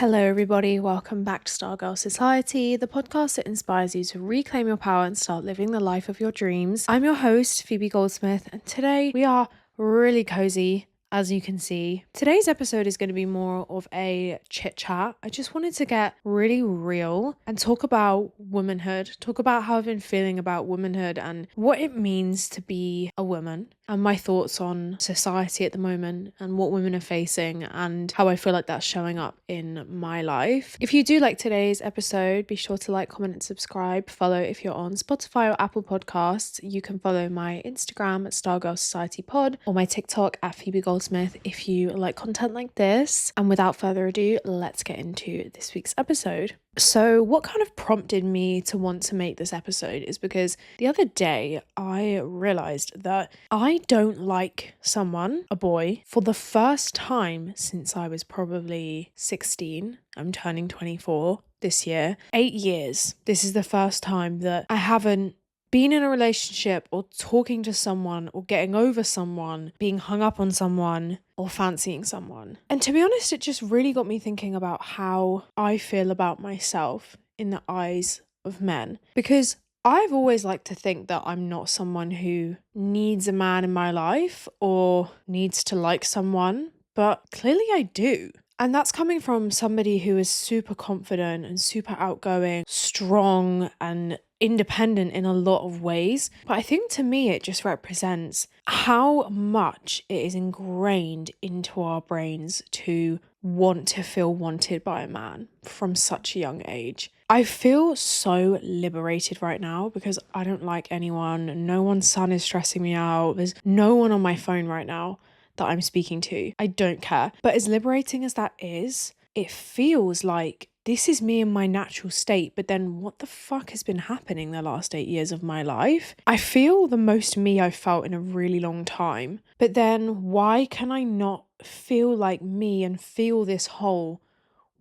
Hello everybody, welcome back to Stargirl Society, the podcast that inspires you to reclaim your power and start living the life of your dreams. I'm your host, Phoebe Goldsmith, and today we are really cozy, as you can see. Today's episode is going to be more of a chit chat. I just wanted to get really real and talk about womanhood, talk about how I've been feeling about womanhood and what it means to be a woman, and my thoughts on society at the moment and what women are facing and how I feel like that's showing up in my life. If you do like today's episode, be sure to like, comment and subscribe. Follow if you're on Spotify or Apple Podcasts. You can follow my Instagram at Stargirl Society Pod or my TikTok at Phoebe Goldsmith if you like content like this. And without further ado, let's get into this week's episode. So what kind of prompted me to want to make this episode is because the other day I realized that I don't like someone, a boy, for the first time since I was probably 16. I'm turning 24 this year. 8 years. This is the first time that I haven't been in a relationship or talking to someone or getting over someone, being hung up on someone or fancying someone. And to be honest, it just really got me thinking about how I feel about myself in the eyes of men. Because I've always liked to think that I'm not someone who needs a man in my life or needs to like someone, but clearly I do. And that's coming from somebody who is super confident and super outgoing, strong and independent in a lot of ways. But I think to me, it just represents how much it is ingrained into our brains to want to feel wanted by a man from such a young age. I feel so liberated right now because I don't like anyone. No one's son is stressing me out. There's no one on my phone right now that I'm speaking to. I don't care. But as liberating as that is, it feels like this is me in my natural state, but then what the fuck has been happening the last 8 years of my life? I feel the most me I've felt in a really long time. But then why can I not feel like me and feel this whole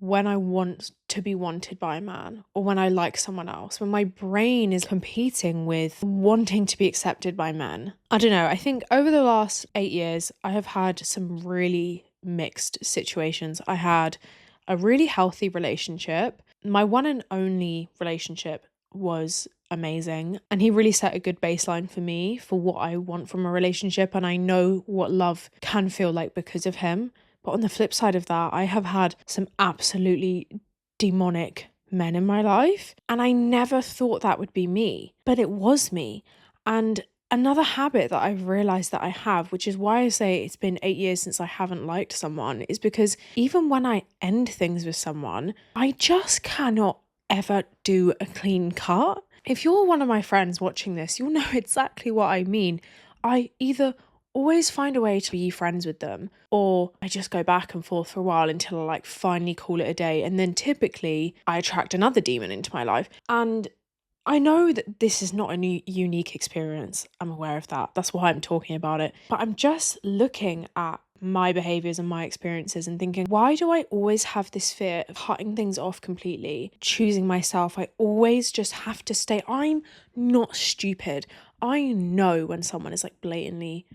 when I want to be wanted by a man or when I like someone else, when my brain is competing with wanting to be accepted by men? I don't know. I think over the last 8 years, I have had some really mixed situations. I had a really healthy relationship. My one and only relationship was amazing, and he really set a good baseline for me for what I want from a relationship, and I know what love can feel like because of him. But on the flip side of that, I have had some absolutely demonic men in my life, and I never thought that would be me, but it was me. And another habit that I've realized that I have, which is why I say it's been 8 years since I haven't liked someone, is because even when I end things with someone, I just cannot ever do a clean cut. If you're one of my friends watching this, you'll know exactly what I mean. I either always find a way to be friends with them, or I just go back and forth for a while until I finally call it a day. And then typically I attract another demon into my life. And I know that this is not a unique experience. I'm aware of that. That's why I'm talking about it. But I'm just looking at my behaviors and my experiences and thinking, why do I always have this fear of cutting things off completely, choosing myself? I always just have to stay. I'm not stupid. I know when someone is blatantly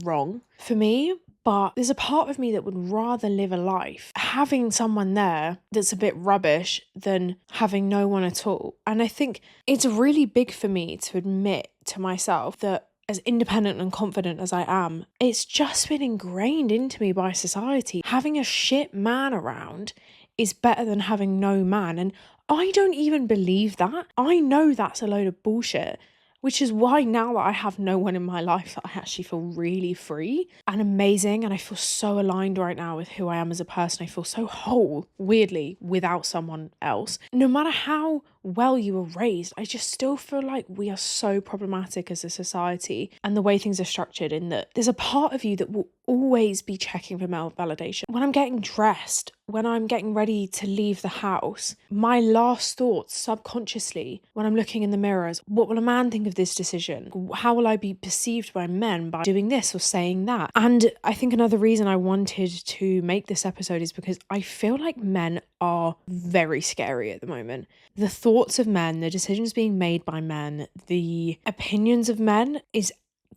wrong for me. But there's a part of me that would rather live a life having someone there that's a bit rubbish than having no one at all. And I think it's really big for me to admit to myself that as independent and confident as I am, it's just been ingrained into me by society. Having a shit man around is better than having no man. And I don't even believe that. I know that's a load of bullshit. Which is why now that I have no one in my life, that I actually feel really free and amazing. And I feel so aligned right now with who I am as a person. I feel so whole, weirdly, without someone else. No matter how well you were raised, I just still feel like we are so problematic as a society and the way things are structured, in that there's a part of you that will always be checking for male validation. When I'm getting dressed, when I'm getting ready to leave the house, my last thoughts subconsciously when I'm looking in the mirror is, what will a man think of this decision? How will I be perceived by men by doing this or saying that? And I think another reason I wanted to make this episode is because I feel like men are very scary at the moment. The thoughts of men, the decisions being made by men, the opinions of men is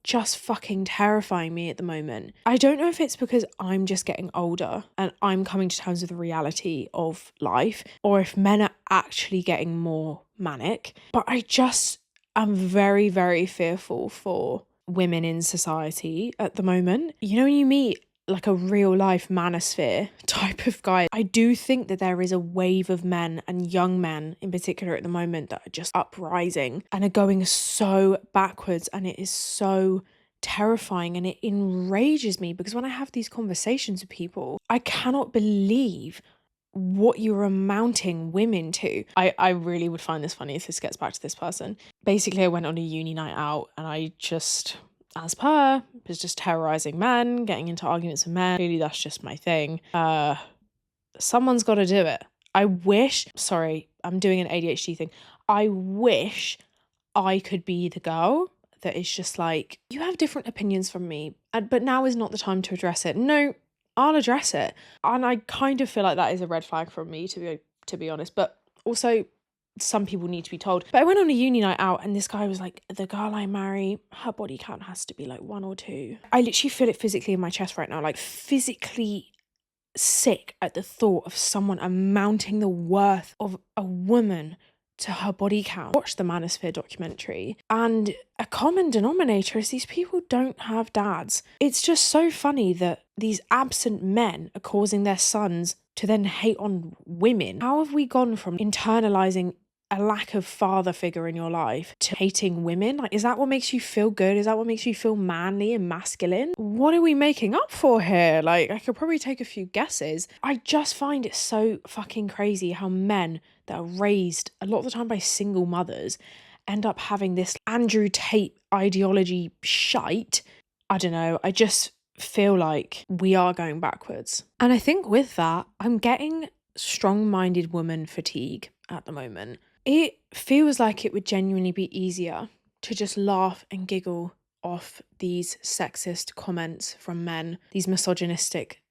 just fucking terrifying me at the moment. I don't know if it's because I'm just getting older and I'm coming to terms with the reality of life, or if men are actually getting more manic, but I just am very, very fearful for women in society at the moment. You know, when you meet like a real life manosphere type of guy, I do think that there is a wave of men, and young men in particular at the moment, that are just uprising and are going so backwards, and it is so terrifying, and it enrages me because when I have these conversations with people, I cannot believe what you're amounting women to. I really would find this funny if this gets back to this person. Basically, I went on a uni night out and I just, as per, was just terrorizing men, getting into arguments with men. Really, that's just my thing. Someone's got to do it. Sorry, I'm doing an ADHD thing. I wish I could be the girl that is just like, you have different opinions from me, but now is not the time to address it. No, I'll address it. And I kind of feel like that is a red flag from me, to be honest. But also, some people need to be told. But I went on a uni night out and this guy was like, the girl I marry, her body count has to be like 1 or 2. I literally feel it physically in my chest right now, like physically sick at the thought of someone amounting the worth of a woman to her body count. Watch the Manosphere documentary, and a common denominator is these people don't have dads. It's just so funny that these absent men are causing their sons to then hate on women. How have we gone from internalizing a lack of father figure in your life to hating women? Like, is that what makes you feel good? Is that what makes you feel manly and masculine? What are we making up for here? Like, I could probably take a few guesses. I just find it so fucking crazy how men that are raised a lot of the time by single mothers end up having this Andrew Tate ideology shite. I don't know. I just feel like we are going backwards. And I think with that, I'm getting strong-minded woman fatigue at the moment. It feels like it would genuinely be easier to just laugh and giggle off these sexist comments from men, these misogynistic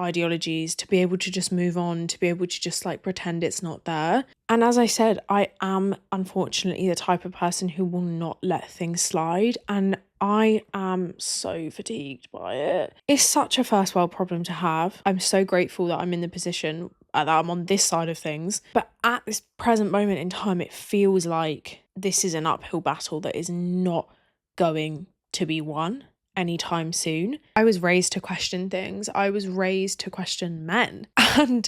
ideologies, to be able to just move on, to be able to just like pretend it's not there. And as I said, I am unfortunately the type of person who will not let things slide, and I am so fatigued by it. It's such a first world problem to have. I'm so grateful that I'm in the position that I'm on this side of things, but at this present moment in time, it feels like this is an uphill battle that is not going to be won anytime soon. I was raised to question things. I was raised to question men, and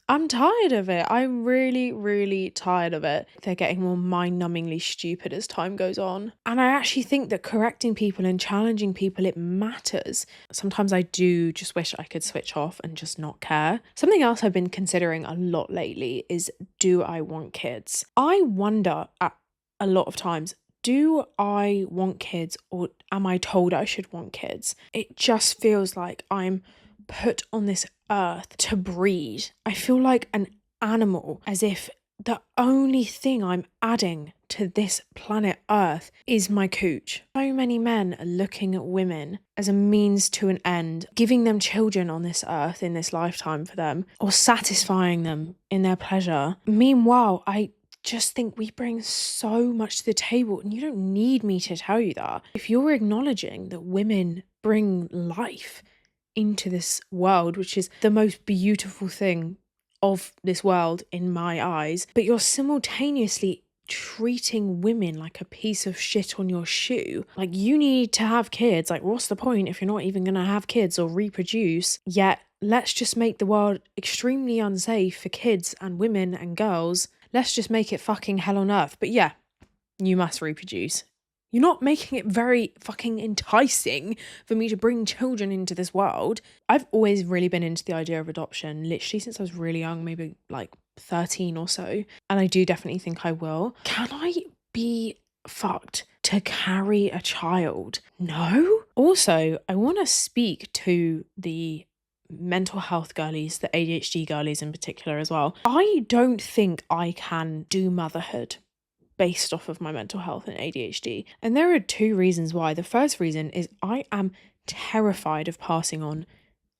I'm tired of it. I'm really, really tired of it. They're getting more mind-numbingly stupid as time goes on. And I actually think that correcting people and challenging people, it matters. Sometimes I do just wish I could switch off and just not care. Something else I've been considering a lot lately is, do I want kids? I wonder at a lot of times, do I want kids, or am I told I should want kids? It just feels like I'm put on this earth to breed. I feel like an animal, as if the only thing I'm adding to this planet Earth is my cooch. So many men are looking at women as a means to an end, giving them children on this earth in this lifetime for them, or satisfying them in their pleasure. Meanwhile, I just think we bring so much to the table, and you don't need me to tell you that. If you're acknowledging that women bring life into this world, which is the most beautiful thing of this world in my eyes, but you're simultaneously treating women like a piece of shit on your shoe, like you need to have kids, like what's the point if you're not even gonna have kids or reproduce? Yet let's just make the world extremely unsafe for kids and women and girls. Let's just make it fucking hell on earth. But yeah, you must reproduce. You're not making it very fucking enticing for me to bring children into this world. I've always really been into the idea of adoption, literally since I was really young, maybe like 13 or so. And I do definitely think I will. Can I be fucked to carry a child? No. Also, I want to speak to the mental health girlies, the ADHD girlies in particular as well. I don't think I can do motherhood based off of my mental health and ADHD. And there are 2 reasons why. The first reason is I am terrified of passing on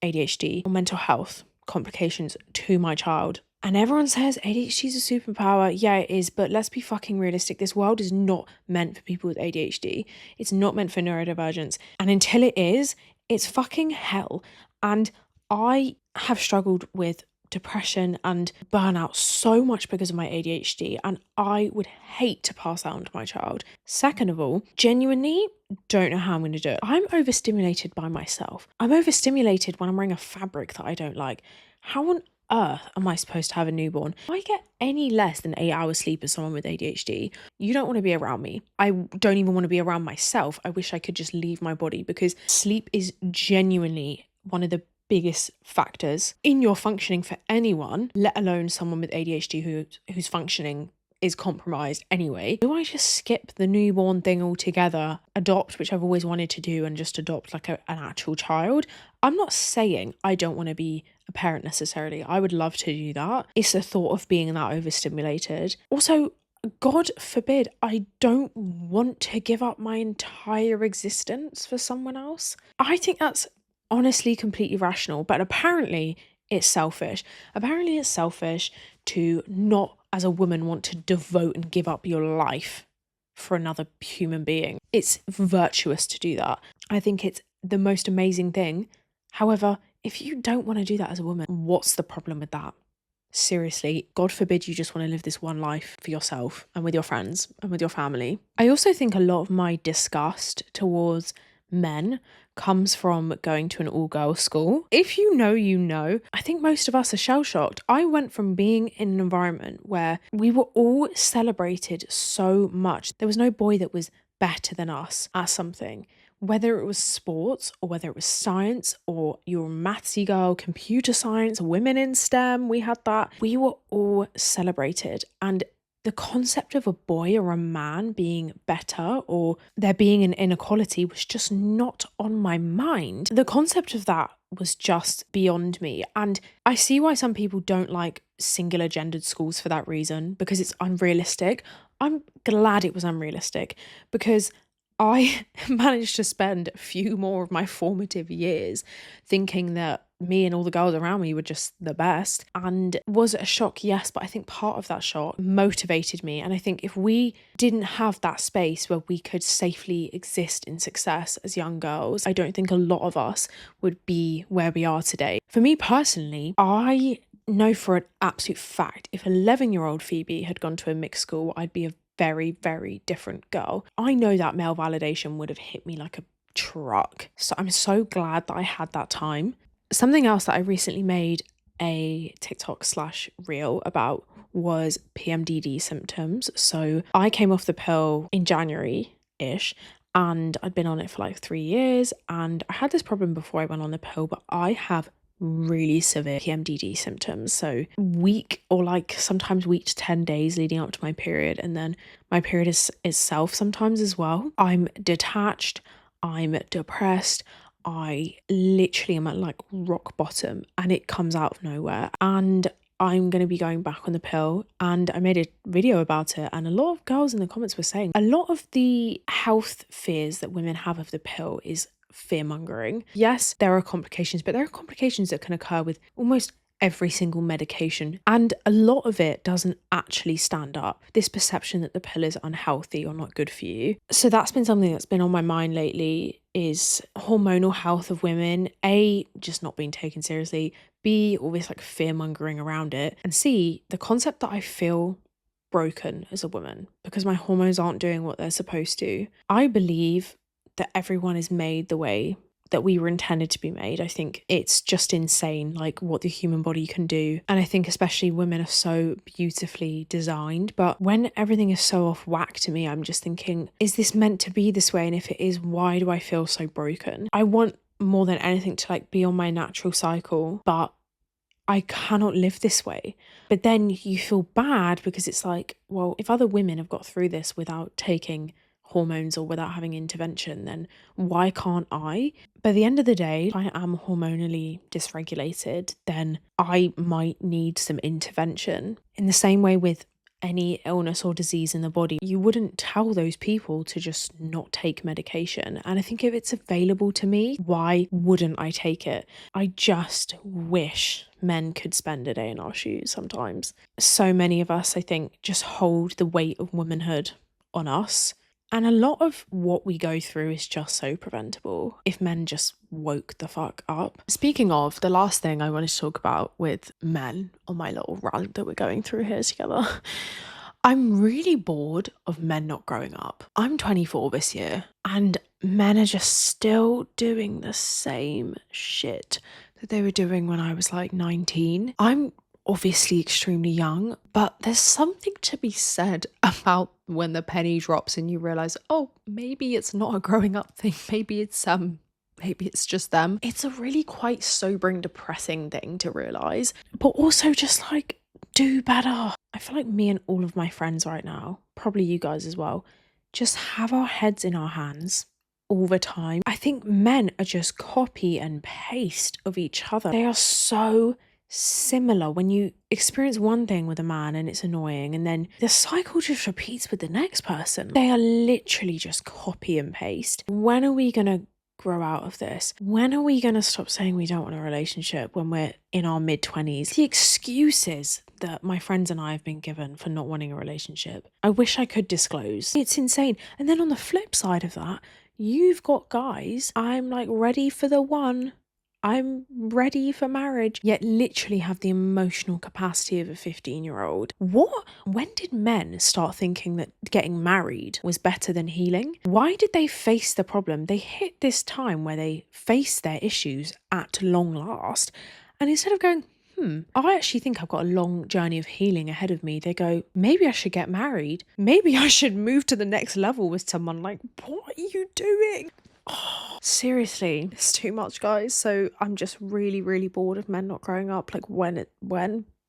ADHD or mental health complications to my child. And everyone says ADHD is a superpower. Yeah, it is. But let's be fucking realistic. This world is not meant for people with ADHD. It's not meant for neurodivergence. And until it is, it's fucking hell. And I have struggled with depression and burnout so much because of my ADHD, and I would hate to pass that on to my child. Second of all, genuinely don't know how I'm going to do it. I'm overstimulated by myself. I'm overstimulated when I'm wearing a fabric that I don't like. How on earth am I supposed to have a newborn? If I get any less than 8 hours sleep as someone with ADHD, you don't want to be around me. I don't even want to be around myself. I wish I could just leave my body, because sleep is genuinely one of the biggest factors in your functioning for anyone, let alone someone with ADHD whose functioning is compromised anyway. Do I just skip the newborn thing altogether, adopt, which I've always wanted to do, and just adopt like an actual child? I'm not saying I don't want to be a parent necessarily. I would love to do that. It's the thought of being that overstimulated. Also, God forbid, I don't want to give up my entire existence for someone else. I think that's honestly completely rational, but apparently it's selfish. Apparently it's selfish to not, as a woman, want to devote and give up your life for another human being. It's virtuous to do that. I think it's the most amazing thing. However, if you don't want to do that as a woman, what's the problem with that? Seriously, God forbid you just want to live this one life for yourself and with your friends and with your family. I also think a lot of my disgust towards men comes from going to an all-girls school. If you know, you know. I think most of us are shell-shocked. I went from being in an environment where we were all celebrated so much. There was no boy that was better than us at something. Whether it was sports or whether it was science, or you're a mathsy girl, computer science, women in STEM, we had that. We were all celebrated, and the concept of a boy or a man being better, or there being an inequality, was just not on my mind. The concept of that was just beyond me. And I see why some people don't like singular gendered schools for that reason, because it's unrealistic. I'm glad it was unrealistic, because I managed to spend a few more of my formative years thinking that me and all the girls around me were just the best. And was it a shock? Yes, but I think part of that shock motivated me. And I think if we didn't have that space where we could safely exist in success as young girls, I don't think a lot of us would be where we are today. For me personally, I know for an absolute fact, if 11-year-old Phoebe had gone to a mixed school, I'd be a very, very different girl. I know that male validation would have hit me like a truck. So I'm so glad that I had that time. Something else that I recently made a TikTok/reel about was PMDD symptoms. So I came off the pill in January-ish, and I'd been on it for like 3 years, and I had this problem before I went on the pill, but I have really severe PMDD symptoms. So week, or like sometimes week to 10 days leading up to my period, and then my period is itself sometimes as well. I'm detached, I'm depressed, I literally am at like rock bottom, and it comes out of nowhere. And I'm going to be going back on the pill, and I made a video about it, and a lot of girls in the comments were saying a lot of the health fears that women have of the pill is fear-mongering. Yes, there are complications, but there are complications that can occur with almost every single medication, and a lot of it doesn't actually stand up. This perception that the pill is unhealthy or not good for you. So that's been something that's been on my mind lately, is hormonal health of women. A, just not being taken seriously. B, all this like fear-mongering around it. And C, the concept that I feel broken as a woman because my hormones aren't doing what they're supposed to. I believe that everyone is made the way that we were intended to be made. I think it's just insane, like what the human body can do. And I think especially women are so beautifully designed. But when everything is so off whack to me, I'm just thinking, is this meant to be this way? And if it is, why do I feel so broken? I want more than anything to like be on my natural cycle, but I cannot live this way. But then you feel bad because it's like, well, if other women have got through this without taking hormones or without having intervention, then why can't I? By the end of the day, if I am hormonally dysregulated, then I might need some intervention. In the same way with any illness or disease in the body, you wouldn't tell those people to just not take medication. And I think if it's available to me, why wouldn't I take it? I just wish men could spend a day in our shoes sometimes. So many of us, I think, just hold the weight of womanhood on us. And a lot of what we go through is just so preventable if men just woke the fuck up. Speaking of, the last thing I wanted to talk about with men on my little rant that we're going through here together, I'm really bored of men not growing up. I'm 24 this year and men are just still doing the same shit that they were doing when I was like 19. I'm obviously extremely young, but there's something to be said about when the penny drops and you realize, oh, maybe it's not a growing up thing. Maybe it's just them. It's a really quite sobering, depressing thing to realize, but also just like, do better. I feel like me and all of my friends right now, probably you guys as well, just have our heads in our hands all the time. I think men are just copy and paste of each other. They are so similar. When you experience one thing with a man and it's annoying, and then the cycle just repeats with the next person. They are literally just copy and paste. When are we gonna grow out of this? When are we gonna stop saying we don't want a relationship when we're in our mid-20s? The excuses that my friends and I have been given for not wanting a relationship, I wish I could disclose. It's insane. And then on the flip side of that, you've got guys, I'm like ready for the one, I'm ready for marriage, yet literally have the emotional capacity of a 15-year-old. What? When did men start thinking that getting married was better than healing? Why did they face the problem? They hit this time where they face their issues at long last. And instead of going, I actually think I've got a long journey of healing ahead of me, they go, maybe I should get married. Maybe I should move to the next level with someone. Like, what are you doing? Oh, seriously, it's too much, guys. So I'm just really, really bored of men not growing up. Like, when?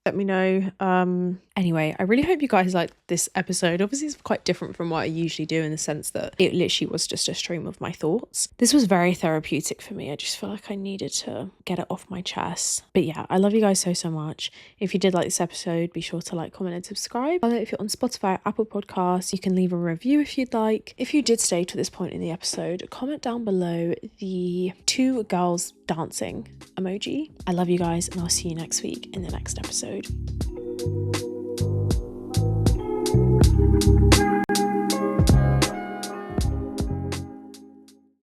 Let me know. Anyway, I really hope you guys liked this episode. Obviously, it's quite different from what I usually do in the sense that it literally was just a stream of my thoughts. This was very therapeutic for me. I just feel like I needed to get it off my chest. But yeah, I love you guys so much. If you did like this episode, be sure to like, comment, and subscribe. If you're on Spotify, Apple Podcasts, you can leave a review if you'd like. If you did stay to this point in the episode, comment down below the 2 girls dancing emoji. I love you guys, and I'll see you next week in the next episode.